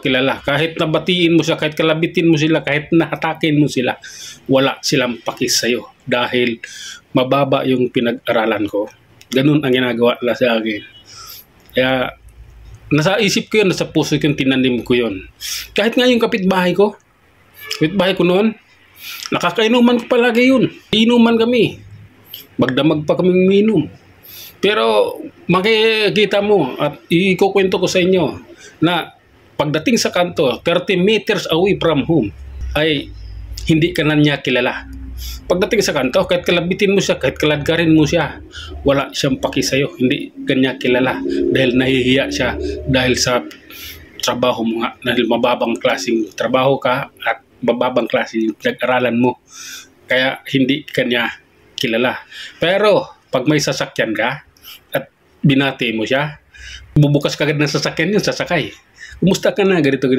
kilala. Kahit nabatiin mo siya, kahit kalabitin mo sila, kahit nahatakin mo sila, wala silang pakis sa'yo. Dahil mababa yung pinag-aralan ko. Ganun ang ginagawa nila sa akin. Kaya, nasa isip ko yun, nasa puso ko yun, tinanim ko yun. Kahit nga yung kapitbahay ko noon, nakakainuman ko palagi yun. Inuman kami. Magdamag pa kaming minum. Pero makikita mo at ikukwento ko sa inyo na pagdating sa kanto, 30 meters away from home, ay hindi ka na niya kilala. Pagdating sa kanto, kahit kalabitin mo siya, kahit kaladkarin mo siya, wala siyang paki sa'yo. Hindi ka niya kilala dahil nahihiya siya dahil sa trabaho mo nga. Dahil mababang klaseng trabaho ka at mababang klaseng pinag-aralan mo. Kaya hindi ka niya kilala. Pero pag may sasakyan ka at binati mo siya, bubukas ka agad ng sasakyan yun, sasakay. Kumusta ka na? Ganito.